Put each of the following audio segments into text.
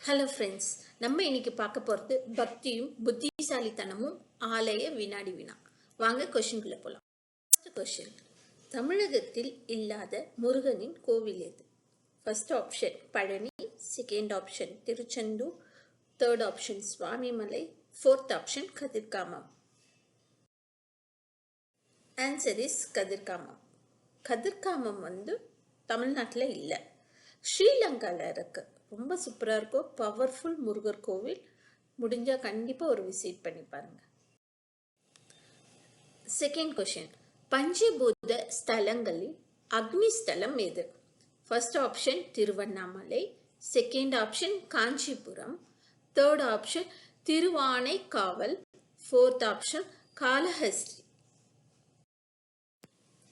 Hello friends, நம்ம இன்னைக்கு பார்க்க போகிறது பக்தியும் புத்திசாலித்தனமும் ஆலய வினாடி வினா. வாங்க கொஷின்குள்ளே போகலாம். ஃபர்ஸ்ட் கொஷின், தமிழகத்தில் இல்லாத முருகனின் கோவில் எது? First option Palani, second option Tiruchendur, third option Swamimalai, fourth option Kathirkamam. Answer is Kathirkamam. Kathirkamam தமிழ்நாட்டில் இல்லை, ஸ்ரீலங்காவில் இருக்கு. ரொம்ப சூப்பராக இருக்கும், பவர்ஃபுல் முருகர் கோவில். முடிஞ்சால் கண்டிப்பாக ஒரு விசிட் பண்ணி பாருங்க. செகண்ட் கொஷின், பஞ்சபூத ஸ்தலங்களில் அக்னி ஸ்தலம் எது? First option Tiruvannamalai, second option Kanchipuram, third option Thiruvanaikaval, fourth option Kalahasti.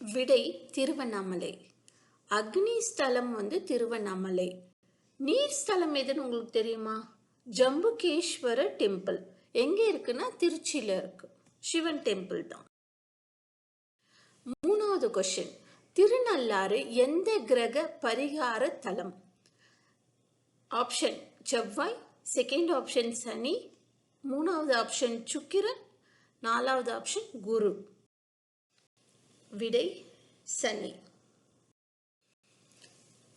விடை திருவண்ணாமலை. அக்னி ஸ்தலம் திருவண்ணாமலை. நீர் ஸ்தலம் எதுன்னு உங்களுக்கு தெரியுமா? ஜம்புகேஸ்வர டெம்பிள். எங்க இருக்குன்னா திருச்சியில இருக்கு, சிவன் டெம்பிள் தான். மூணாவது கொஸ்டின், திருநள்ளாறு எந்த கிரக பரிகார தலம்? ஆப்ஷன் செவ்வாய், செகண்ட் ஆப்ஷன் சனி, மூணாவது ஆப்ஷன் சுக்கிரன், நாலாவது ஆப்ஷன் குரு. விடை சனி.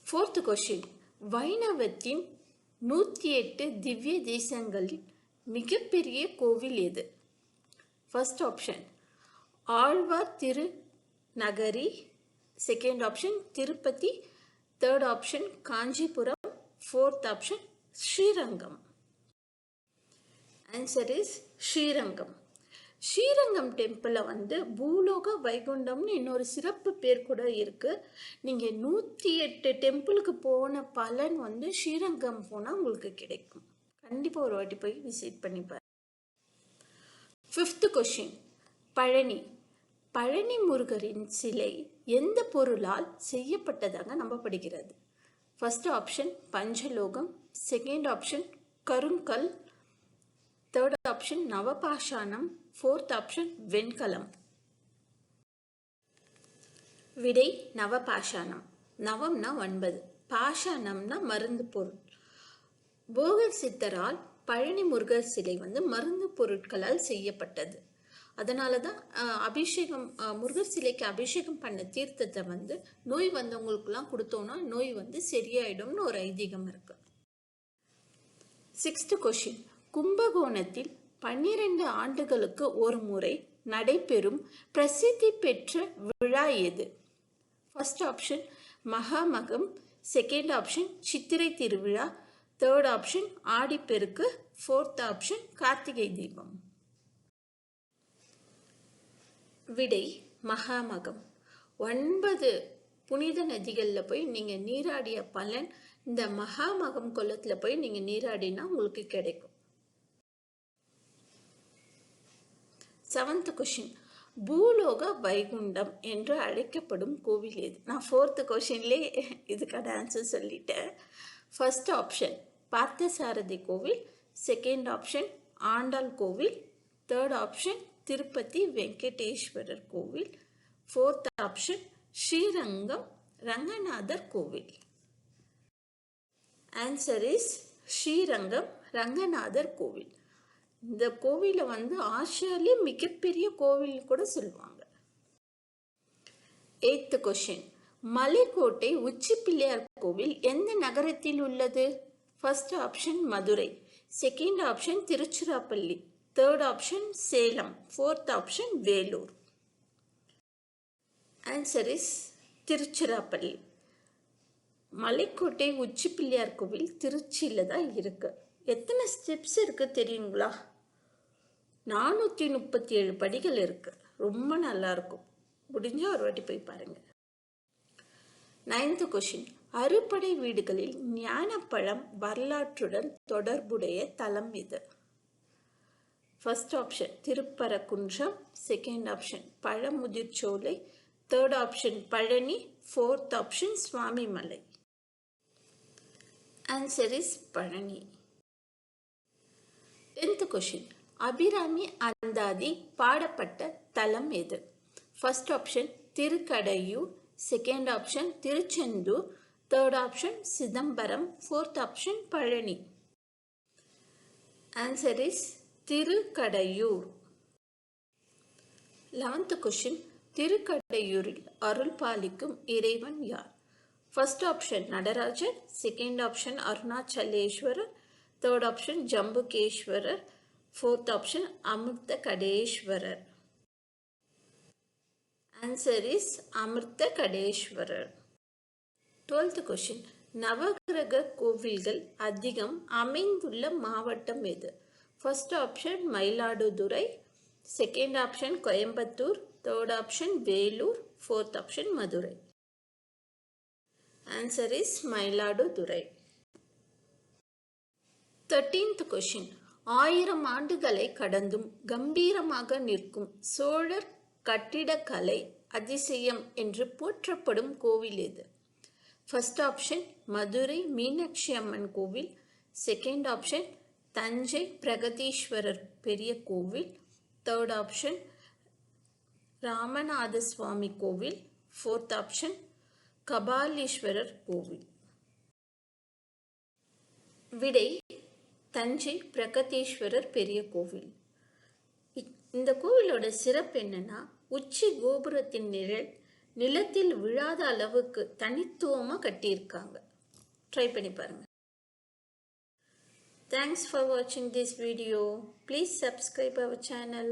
ஃபோர்த் கொஸ்டின், வைணவத்தின் 108 திவ்ய தேசங்களில் மிகப்பெரிய கோவில் எது? First option Alwar Thirunagari, second option Tirupati, third option Kanchipuram, fourth option Srirangam. Answer is Srirangam. Srirangam டெம்பிளில் பூலோக வைகுண்டம்னு இன்னொரு சிறப்பு பேர் கூட இருக்கு. நீங்கள் 108 டெம்பிளுக்கு போன பலன் ஸ்ரீரங்கம் போனால் உங்களுக்கு கிடைக்கும். கண்டிப்பாக ஒரு வாட்டி போய் விசிட் பண்ணி பாருங்க. Fifth question, Palani. பழனி முருகரின் சிலை எந்த பொருளால் செய்யப்பட்டதாக நம்பப்படுகிறது? ஃபர்ஸ்ட் ஆப்ஷன் பஞ்சலோகம், செகண்ட் ஆப்ஷன் கருங்கல், தேர்ட் ஆப்ஷன் நவபாஷாணம், ஃபோர்த் ஆப்ஷன் வெண்கலம். விடை நவபாஷாணம். நவம்னா 9, பாஷாணம்னா மருந்து பொருள். போகர் சித்தரால் பழனி முருகர் சிலை மருந்து பொருட்களால் செய்யப்பட்டது. அதனால தான் அபிஷேகம், முருகர் சிலைக்கு அபிஷேகம் பண்ண தீர்த்தத்தை நோய் வந்தவங்களுக்குலாம் கொடுத்தோன்னா நோய் சரியாயிடும்னு ஒரு ஐதீகம் இருக்கு. சிக்ஸ்த் கொஸ்டின், கும்பகோணத்தில் 12 ஆண்டுகளுக்கு ஒரு முறை நடைபெறும் பிரசித்தி பெற்ற விழா எது? ஃபர்ஸ்ட் ஆப்ஷன் மகாமகம், செகண்ட் ஆப்ஷன் சித்திரை திருவிழா, third option Aadiperukku, fourth option Karthigai Deepam. விடை மகாமகம். 9 புனித நதிகளில் போய் நீங்கள் நீராடிய பலன் இந்த மகாமகம் குளத்தில் போய் நீங்கள் நீராடினா உங்களுக்கு கிடைக்கும். செவன்த் கொஸ்டின், பூலோக வைகுண்டம் என்று அழைக்கப்படும் கோவில் எது? நான் ஃபோர்த்து கொஸ்டின்லேயே இதுக்கான ஆன்சர் சொல்லிட்டேன். ஃபர்ஸ்ட் ஆப்ஷன் பார்த்தசாரதி கோவில், செகண்ட் ஆப்ஷன் ஆண்டாள் கோவில், தேர்ட் ஆப்ஷன் திருப்பதி வெங்கடேஸ்வரர் கோவில், ஃபோர்த் ஆப்ஷன் ஸ்ரீரங்கம் ரங்கநாதர் கோவில். ஆன்சர் இஸ் ஸ்ரீரங்கம் ரங்கநாதர் கோவில். இந்த கோவிலை ஆசியாலே மிகப்பெரிய கோவில் கூட சொல்லுவாங்க. எய்த் கொஸ்டின், மலைக்கோட்டை உச்சி பிள்ளையார் கோவில் எந்த நகரத்தில் உள்ளது? First option Madurai, second option Tiruchirappalli, third option Salem, fourth option Vellore. Answer is Tiruchirappalli. Malaikottai Uchi Pillaiyar கோவில் திருச்சியில தான் இருக்கு. எத்தனை ஸ்டெப்ஸ் இருக்கு தெரியுங்களா? 437 படிகள் இருக்கு. ரொம்ப நல்லா இருக்கும், முடிஞ்சா ஒரு வாட்டி போய் பாருங்க. நைன்த் கொஸ்டின், அறுபடை வீடுகளில் ஞானப்பழம் வரலாற்றுடன் தொடர்புடைய தலம் இது? First option Thiruparankundram, second option Pazhamudircholai, third option Palani, fourth option Swamimalai. Answer is Palani. 10th question, Abirami Anthadhi பாடப்பட்ட தலம் எது? First option Thirukkadaiyur, second option Tiruchendur, third option Chidambaram, fourth option Palani. Answer is Tirukadayur. 11th question. திருக்கடையூரில் அருள் பாலிக்கும் இறைவன் யார்? First option Natarajar, second option Arunachaleswarar, third option Jambukeswarar, fourth option Amirtha Kadeswarar. Answer is அமிர்த Ghateswarar. 12th question. நவகிரக கோவில்கள் அதிகம் அமைந்துள்ள மாவட்டம் எது? First option Mayiladuthurai, second option Coimbatore, third option Vellore, fourth option Madurai. Answer is Mayiladuthurai. 13th question. 1000 ஆண்டுகளை கடந்தும் கம்பீரமாக நிற்கும் சோழர் கட்டிடக்கலை அதிசயம் என்று போற்றப்படும் கோவில் எது? ஃபர்ஸ்ட் ஆப்ஷன் மதுரை மீனாட்சி அம்மன் கோவில், செகண்ட் ஆப்ஷன் தஞ்சை பிரகதீஸ்வரர் பெரிய கோவில், தேர்ட் ஆப்ஷன் ராமநாத சுவாமி கோவில், ஃபோர்த் ஆப்ஷன் கபாலீஸ்வரர் கோவில். விடை தஞ்சை பிரகதீஸ்வரர் பெரிய கோவில். இந்த கோவிலோட சிறப்பு என்னன்னா, உச்சி கோபுரத்தின் நிழல் நிலத்தில் விழாத அளவுக்கு தனித்துவமாக கட்டியிருக்காங்க. ட்ரை பண்ணி பாருங்க. Thanks for watching this video. Please subscribe our channel.